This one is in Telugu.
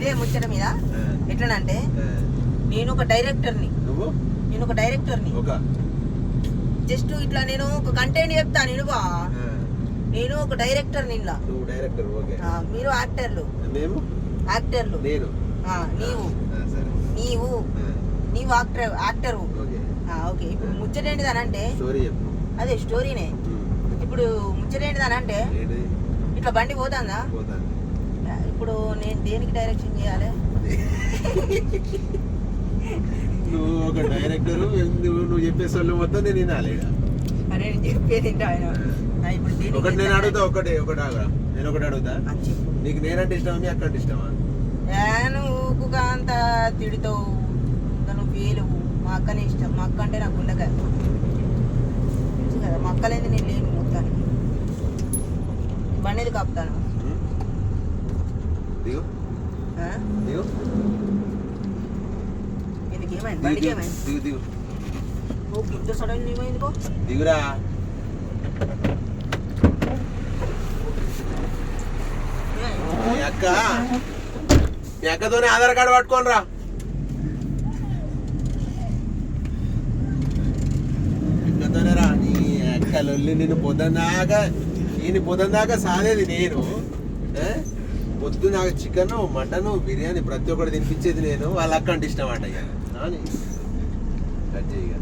ఇదే ముచ్చట మీద ఎట్లనంటే నేను ఒక డైరెక్టర్ని జస్ట్ ఇట్లా నేను ఒక కంటెంట్ చెప్తాను నేను బా నేను ఒక డైరెక్టర్ని ఇలా మీరు యాక్టర్లు యాక్టర్లు నీవు యాక్టరు ఓకే ఇప్పుడు ముచ్చట ఏంటిదనంటే అదే స్టోరీనే ఇప్పుడు ముచ్చట ఏంటిదనంటే ఇట్లా బండి పోతుందా ఇప్పుడు నేను దేనికి డైరెక్షన్ చేయాలి నువ్వు ఒక డైరెక్టర్ నువ్వు చెప్పే సొల్లు మొత్తం నేను వినాలి అరే నేను చెప్పేది ఆయన ఒకటి నేను అడుగుతా నేను ఒకటి అడుగుతా నీకు నేనంటే ఇష్టమా మీ అక్క అంటే ఇష్టమా నువ్వు అంత తిడుతావు నువ్వు వేలు మా అక్కనే ఇష్టం మా అక్క అంటే నాకు ఉండగా తెలుసు కదా మా అక్కలేంది నేను లేను మొత్తానికి బండిది కాపుతాను ఎందుకు ఏమైంది బండికి ఏమైంది ఓ గిద్ద సడన్ ఏమైంది బో దిగురా మీ అక్కతోనే ఆధార్ కార్డు పట్టుకోని రా అక్కతోనే రా నీ అక్కలొల్లి నేను పొద్దున్నాక సాదేది నేను పొద్దు నాకు చికెన్ మటన్ బిర్యానీ ప్రతి ఒక్కటి తినిపించేది నేను వాళ్ళ అక్క అంటే ఇష్టం అంట ఇక కట్ చేయగా